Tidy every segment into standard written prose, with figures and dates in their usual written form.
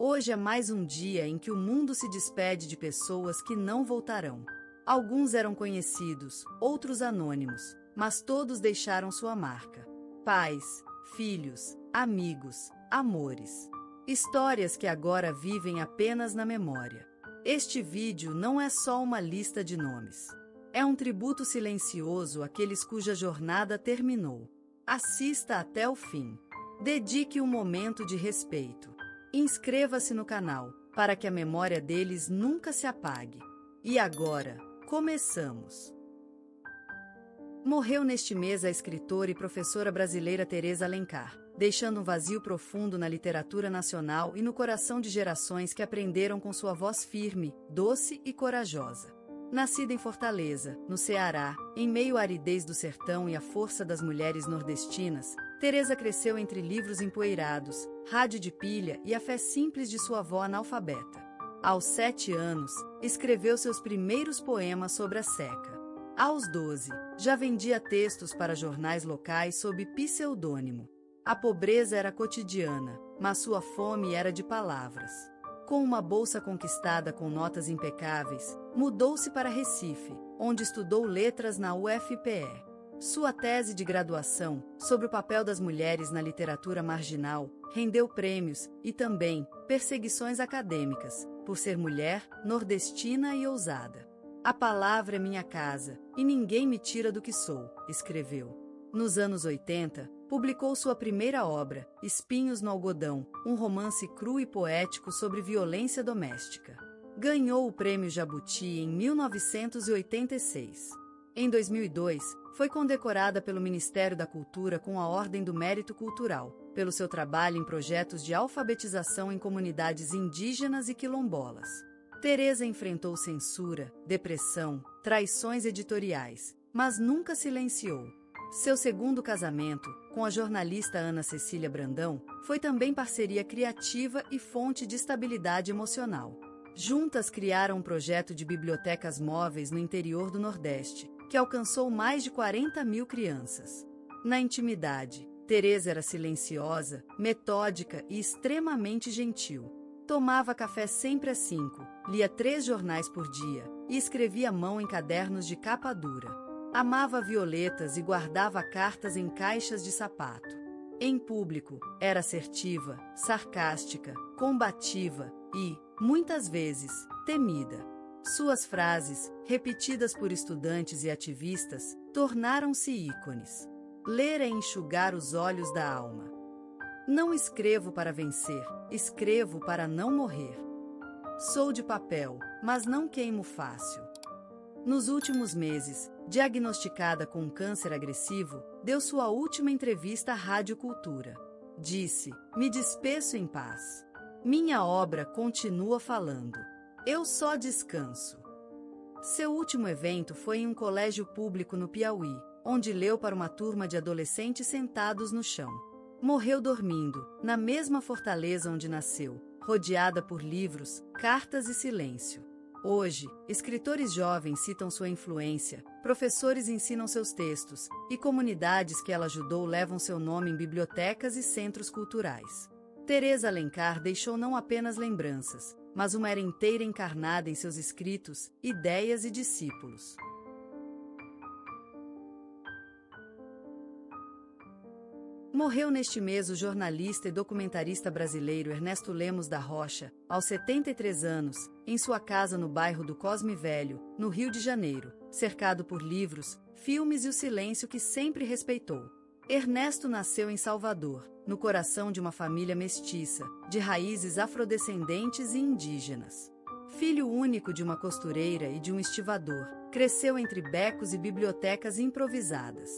Hoje é mais um dia em que o mundo se despede de pessoas que não voltarão. Alguns eram conhecidos, outros anônimos, mas todos deixaram sua marca. Pais, filhos, amigos, amores. Histórias que agora vivem apenas na memória. Este vídeo não é só uma lista de nomes. É um tributo silencioso àqueles cuja jornada terminou. Assista até o fim. Dedique um momento de respeito. Inscreva-se no canal, para que a memória deles nunca se apague. E agora, começamos! Morreu neste mês a escritora e professora brasileira Teresa Alencar, deixando um vazio profundo na literatura nacional e no coração de gerações que aprenderam com sua voz firme, doce e corajosa. Nascida em Fortaleza, no Ceará, em meio à aridez do sertão e à força das mulheres nordestinas, Teresa cresceu entre livros empoeirados, rádio de pilha e a fé simples de sua avó analfabeta. Aos 7 anos, escreveu seus primeiros poemas sobre a seca. Aos 12, já vendia textos para jornais locais sob pseudônimo. A pobreza era cotidiana, mas sua fome era de palavras. Com uma bolsa conquistada com notas impecáveis, mudou-se para Recife, onde estudou letras na UFPE. Sua tese de graduação, sobre o papel das mulheres na literatura marginal, rendeu prêmios e também perseguições acadêmicas, por ser mulher, nordestina e ousada. A palavra é minha casa, e ninguém me tira do que sou, escreveu. Nos anos 80, publicou sua primeira obra, Espinhos no Algodão, um romance cru e poético sobre violência doméstica. Ganhou o Prêmio Jabuti em 1986. Em 2002, foi condecorada pelo Ministério da Cultura com a Ordem do Mérito Cultural, pelo seu trabalho em projetos de alfabetização em comunidades indígenas e quilombolas. Teresa enfrentou censura, depressão, traições editoriais, mas nunca silenciou. Seu segundo casamento, com a jornalista Ana Cecília Brandão, foi também parceria criativa e fonte de estabilidade emocional. Juntas criaram um projeto de bibliotecas móveis no interior do Nordeste, que alcançou mais de 40 mil crianças. Na intimidade, Teresa era silenciosa, metódica e extremamente gentil. Tomava café sempre às 5, lia 3 jornais por dia e escrevia à mão em cadernos de capa dura. Amava violetas e guardava cartas em caixas de sapato. Em público, era assertiva, sarcástica, combativa e, muitas vezes, temida. Suas frases, repetidas por estudantes e ativistas, tornaram-se ícones. Ler é enxugar os olhos da alma. Não escrevo para vencer, escrevo para não morrer. Sou de papel, mas não queimo fácil. Nos últimos meses, diagnosticada com um câncer agressivo, deu sua última entrevista à Rádio Cultura. Disse: "Me despeço em paz. Minha obra continua falando. Eu só descanso." Seu último evento foi em um colégio público no Piauí, onde leu para uma turma de adolescentes sentados no chão. Morreu dormindo, na mesma Fortaleza onde nasceu, rodeada por livros, cartas e silêncio. Hoje, escritores jovens citam sua influência, professores ensinam seus textos, e comunidades que ela ajudou levam seu nome em bibliotecas e centros culturais. Teresa Alencar deixou não apenas lembranças, mas uma era inteira encarnada em seus escritos, ideias e discípulos. Morreu neste mês o jornalista e documentarista brasileiro Ernesto Lemos da Rocha, aos 73 anos, em sua casa no bairro do Cosme Velho, no Rio de Janeiro, cercado por livros, filmes e o silêncio que sempre respeitou. Ernesto nasceu em Salvador, no coração de uma família mestiça, de raízes afrodescendentes e indígenas. Filho único de uma costureira e de um estivador, cresceu entre becos e bibliotecas improvisadas.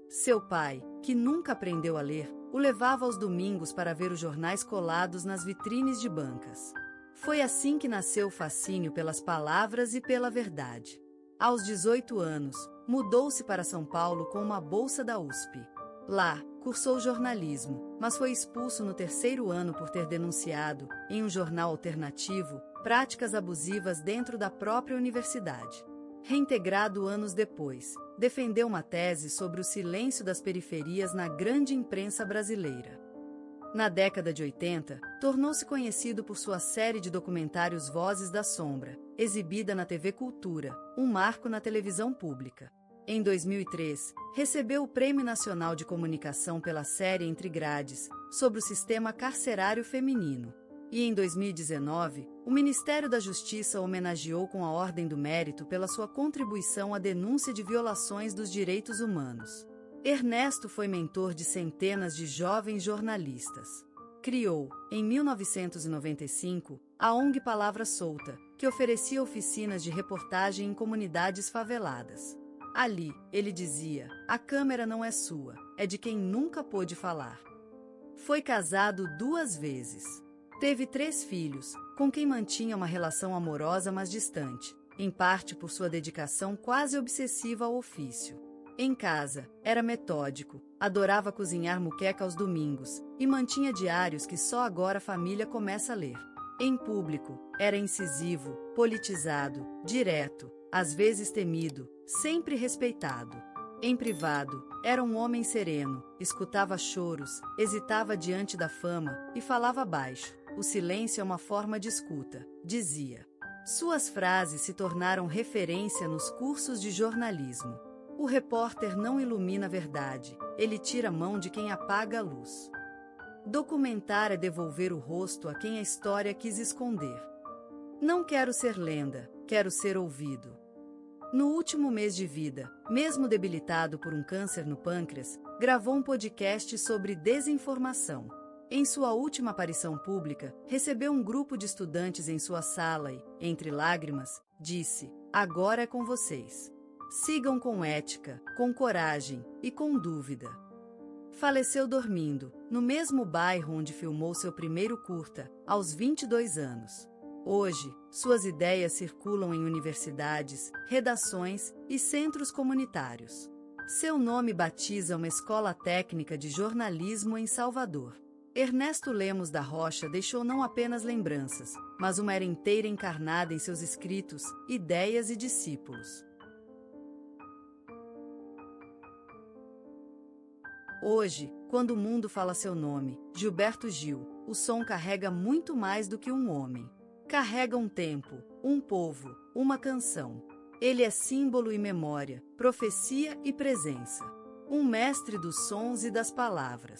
Seu pai, que nunca aprendeu a ler, o levava aos domingos para ver os jornais colados nas vitrines de bancas. Foi assim que nasceu o fascínio pelas palavras e pela verdade. Aos 18 anos, mudou-se para São Paulo com uma bolsa da USP. Lá, cursou jornalismo, mas foi expulso no 3º ano por ter denunciado, em um jornal alternativo, práticas abusivas dentro da própria universidade. Reintegrado anos depois, defendeu uma tese sobre o silêncio das periferias na grande imprensa brasileira. Na década de 80, tornou-se conhecido por sua série de documentários Vozes da Sombra, exibida na TV Cultura, um marco na televisão pública. Em 2003, recebeu o Prêmio Nacional de Comunicação pela série Entre Grades, sobre o sistema carcerário feminino. E em 2019, o Ministério da Justiça o homenageou com a Ordem do Mérito pela sua contribuição à denúncia de violações dos direitos humanos. Ernesto foi mentor de centenas de jovens jornalistas. Criou, em 1995, a ONG Palavra Solta, que oferecia oficinas de reportagem em comunidades faveladas. Ali, ele dizia: "A câmera não é sua, é de quem nunca pôde falar." Foi casado 2 vezes. Teve 3 filhos, com quem mantinha uma relação amorosa mas distante, em parte por sua dedicação quase obsessiva ao ofício. Em casa, era metódico, adorava cozinhar moqueca aos domingos e mantinha diários que só agora a família começa a ler. Em público, era incisivo, politizado, direto, às vezes temido, sempre respeitado. Em privado, era um homem sereno, escutava choros, hesitava diante da fama e falava baixo. "O silêncio é uma forma de escuta", dizia. Suas frases se tornaram referência nos cursos de jornalismo. O repórter não ilumina a verdade, ele tira a mão de quem apaga a luz. Documentar é devolver o rosto a quem a história quis esconder. "Não quero ser lenda, quero ser ouvido." No último mês de vida, mesmo debilitado por um câncer no pâncreas, gravou um podcast sobre desinformação. Em sua última aparição pública, recebeu um grupo de estudantes em sua sala e, entre lágrimas, disse: "Agora é com vocês. Sigam com ética, com coragem e com dúvida." Faleceu dormindo, no mesmo bairro onde filmou seu primeiro curta, aos 22 anos. Hoje, suas ideias circulam em universidades, redações e centros comunitários. Seu nome batiza uma escola técnica de jornalismo em Salvador. Ernesto Lemos da Rocha deixou não apenas lembranças, mas uma era inteira encarnada em seus escritos, ideias e discípulos. Hoje, quando o mundo fala seu nome, Gilberto Gil, o som carrega muito mais do que um homem. Carrega um tempo, um povo, uma canção. Ele é símbolo e memória, profecia e presença. Um mestre dos sons e das palavras.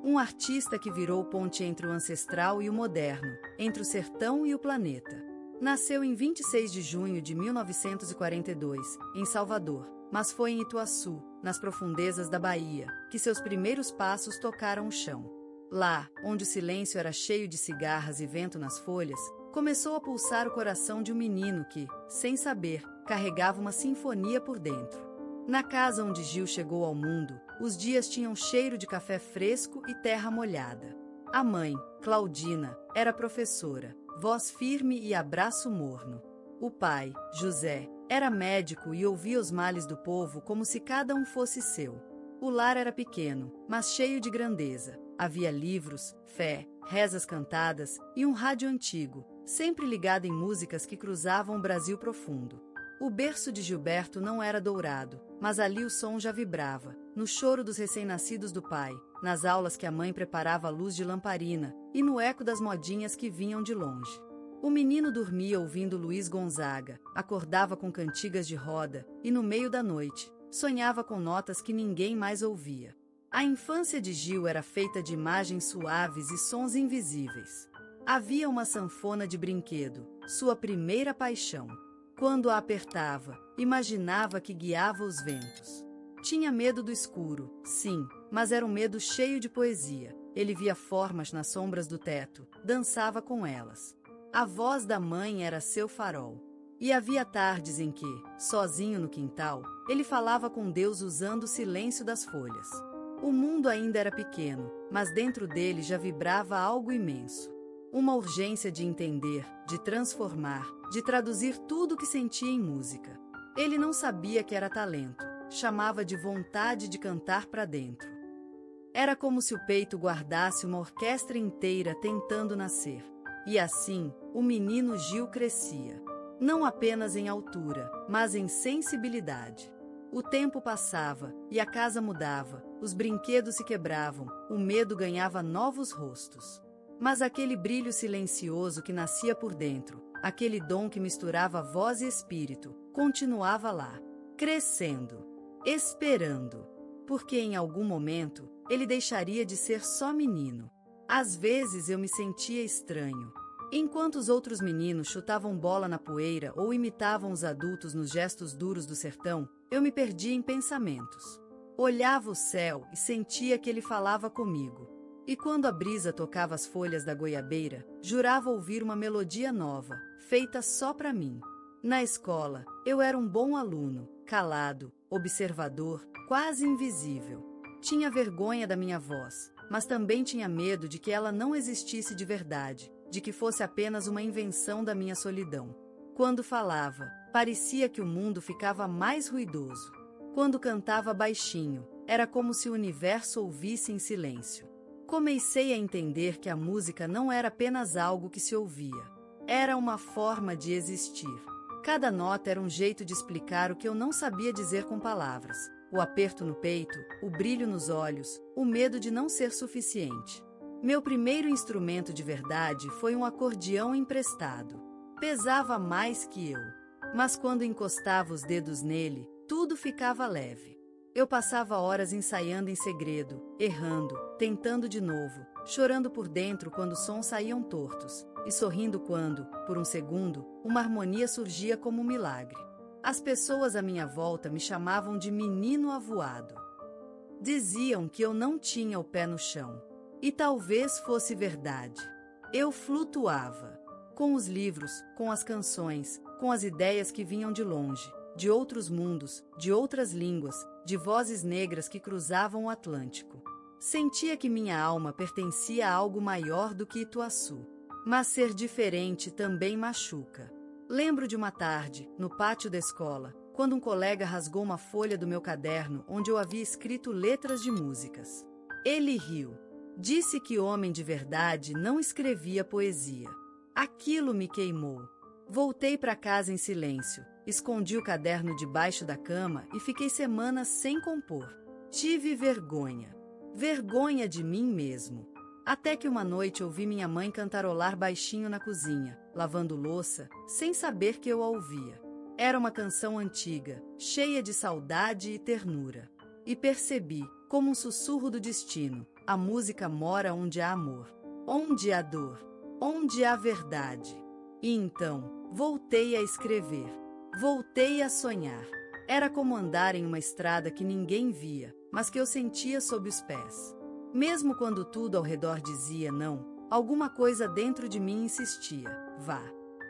Um artista que virou ponte entre o ancestral e o moderno, entre o sertão e o planeta. Nasceu em 26 de junho de 1942, em Salvador, mas foi em Ituaçu, nas profundezas da Bahia, que seus primeiros passos tocaram o chão. Lá, onde o silêncio era cheio de cigarras e vento nas folhas, começou a pulsar o coração de um menino que, sem saber, carregava uma sinfonia por dentro. Na casa onde Gil chegou ao mundo, os dias tinham cheiro de café fresco e terra molhada. A mãe, Claudina, era professora, voz firme e abraço morno. O pai, José, era médico e ouvia os males do povo como se cada um fosse seu. O lar era pequeno, mas cheio de grandeza. Havia livros, fé, rezas cantadas e um rádio antigo, sempre ligado em músicas que cruzavam o Brasil profundo. O berço de Gilberto não era dourado, mas ali o som já vibrava, no choro dos recém-nascidos do pai, nas aulas que a mãe preparava à luz de lamparina e no eco das modinhas que vinham de longe. O menino dormia ouvindo Luiz Gonzaga, acordava com cantigas de roda e, no meio da noite, sonhava com notas que ninguém mais ouvia. A infância de Gil era feita de imagens suaves e sons invisíveis. Havia uma sanfona de brinquedo, sua primeira paixão. Quando a apertava, imaginava que guiava os ventos. Tinha medo do escuro, sim, mas era um medo cheio de poesia. Ele via formas nas sombras do teto, dançava com elas. A voz da mãe era seu farol. E havia tardes em que, sozinho no quintal, ele falava com Deus usando o silêncio das folhas. O mundo ainda era pequeno, mas dentro dele já vibrava algo imenso. Uma urgência de entender, de transformar, de traduzir tudo o que sentia em música. Ele não sabia que era talento, chamava de vontade de cantar para dentro. Era como se o peito guardasse uma orquestra inteira tentando nascer. E assim, o menino Gil crescia. Não apenas em altura, mas em sensibilidade. O tempo passava, e a casa mudava, os brinquedos se quebravam, o medo ganhava novos rostos. Mas aquele brilho silencioso que nascia por dentro, aquele dom que misturava voz e espírito, continuava lá, crescendo, esperando, porque em algum momento, ele deixaria de ser só menino. Às vezes eu me sentia estranho. Enquanto os outros meninos chutavam bola na poeira ou imitavam os adultos nos gestos duros do sertão, eu me perdia em pensamentos. Olhava o céu e sentia que ele falava comigo. E quando a brisa tocava as folhas da goiabeira, jurava ouvir uma melodia nova, feita só para mim. Na escola, eu era um bom aluno, calado, observador, quase invisível. Tinha vergonha da minha voz, mas também tinha medo de que ela não existisse de verdade, de que fosse apenas uma invenção da minha solidão. Quando falava, parecia que o mundo ficava mais ruidoso. Quando cantava baixinho, era como se o universo ouvisse em silêncio. Comecei a entender que a música não era apenas algo que se ouvia. Era uma forma de existir. Cada nota era um jeito de explicar o que eu não sabia dizer com palavras. O aperto no peito, o brilho nos olhos, o medo de não ser suficiente. Meu primeiro instrumento de verdade foi um acordeão emprestado. Pesava mais que eu. Mas quando encostava os dedos nele, tudo ficava leve. Eu passava horas ensaiando em segredo, errando, tentando de novo, chorando por dentro quando os sons saíam tortos, e sorrindo quando, por um segundo, uma harmonia surgia como um milagre. As pessoas à minha volta me chamavam de menino avoado. Diziam que eu não tinha o pé no chão. E talvez fosse verdade. Eu flutuava. Com os livros, com as canções, com as ideias que vinham de longe, de outros mundos, de outras línguas, de vozes negras que cruzavam o Atlântico. Sentia que minha alma pertencia a algo maior do que Ituaçu. Mas ser diferente também machuca. Lembro de uma tarde, no pátio da escola, quando um colega rasgou uma folha do meu caderno onde eu havia escrito letras de músicas. Ele riu. Disse que homem de verdade não escrevia poesia. Aquilo me queimou. Voltei para casa em silêncio, escondi o caderno debaixo da cama e fiquei semanas sem compor. Tive vergonha. Vergonha de mim mesmo. Até que uma noite ouvi minha mãe cantarolar baixinho na cozinha, lavando louça, sem saber que eu a ouvia. Era uma canção antiga, cheia de saudade e ternura. E percebi, como um sussurro do destino, a música mora onde há amor, onde há dor, onde há verdade. E então, voltei a escrever. Voltei a sonhar. Era como andar em uma estrada que ninguém via, mas que eu sentia sob os pés. Mesmo quando tudo ao redor dizia não, alguma coisa dentro de mim insistia. Vá.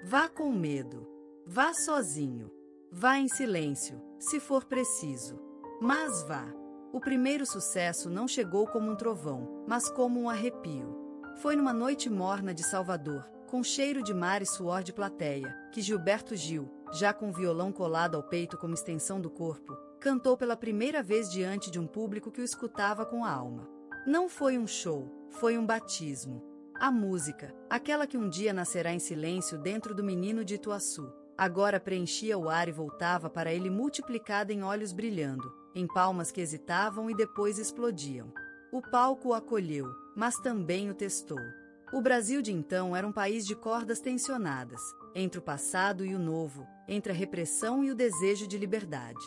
Vá com medo. Vá sozinho. Vá em silêncio, se for preciso. Mas vá. O primeiro sucesso não chegou como um trovão, mas como um arrepio. Foi numa noite morna de Salvador, com cheiro de mar e suor de plateia, que Gilberto Gil, já com o violão colado ao peito como extensão do corpo, cantou pela primeira vez diante de um público que o escutava com a alma. Não foi um show, foi um batismo. A música, aquela que um dia nascerá em silêncio dentro do menino de Ituaçu, agora preenchia o ar e voltava para ele multiplicada em olhos brilhando, em palmas que hesitavam e depois explodiam. O palco o acolheu, mas também o testou. O Brasil de então era um país de cordas tensionadas, entre o passado e o novo, entre a repressão e o desejo de liberdade.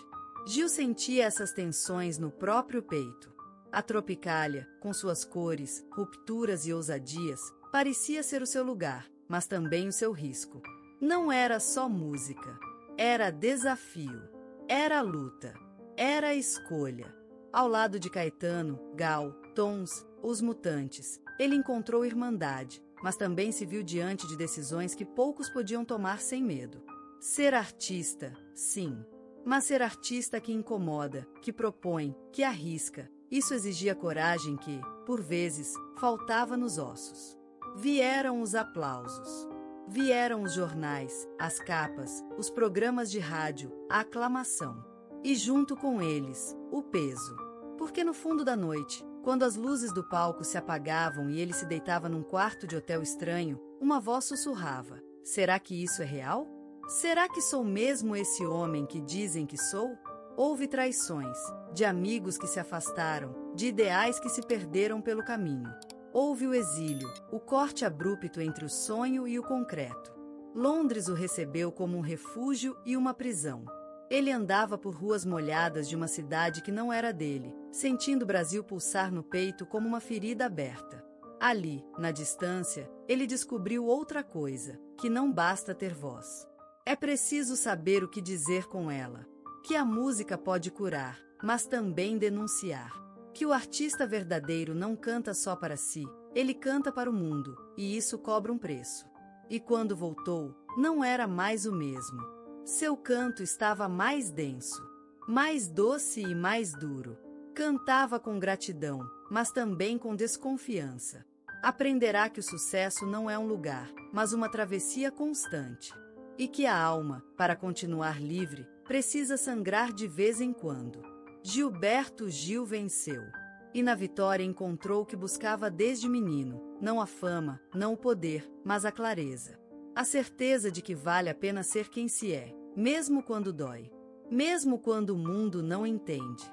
Gil sentia essas tensões no próprio peito. A Tropicália, com suas cores, rupturas e ousadias, parecia ser o seu lugar, mas também o seu risco. Não era só música. Era desafio. Era luta. Era escolha. Ao lado de Caetano, Gal, Tons, Os Mutantes, ele encontrou irmandade, mas também se viu diante de decisões que poucos podiam tomar sem medo. Ser artista, sim. Mas ser artista que incomoda, que propõe, que arrisca, isso exigia coragem que, por vezes, faltava nos ossos. Vieram os aplausos. Vieram os jornais, as capas, os programas de rádio, a aclamação. E junto com eles, o peso. Porque no fundo da noite, quando as luzes do palco se apagavam e ele se deitava num quarto de hotel estranho, uma voz sussurrava: será que isso é real? Será que sou mesmo esse homem que dizem que sou? Houve traições, de amigos que se afastaram, de ideais que se perderam pelo caminho. Houve o exílio, o corte abrupto entre o sonho e o concreto. Londres o recebeu como um refúgio e uma prisão. Ele andava por ruas molhadas de uma cidade que não era dele, sentindo o Brasil pulsar no peito como uma ferida aberta. Ali, na distância, ele descobriu outra coisa, que não basta ter voz. É preciso saber o que dizer com ela. Que a música pode curar, mas também denunciar. Que o artista verdadeiro não canta só para si, ele canta para o mundo, e isso cobra um preço. E quando voltou, não era mais o mesmo. Seu canto estava mais denso, mais doce e mais duro. Cantava com gratidão, mas também com desconfiança. Aprenderá que o sucesso não é um lugar, mas uma travessia constante. E que a alma, para continuar livre, precisa sangrar de vez em quando. Gilberto Gil venceu. E na vitória encontrou o que buscava desde menino, não a fama, não o poder, mas a clareza. A certeza de que vale a pena ser quem se é, mesmo quando dói. Mesmo quando o mundo não entende.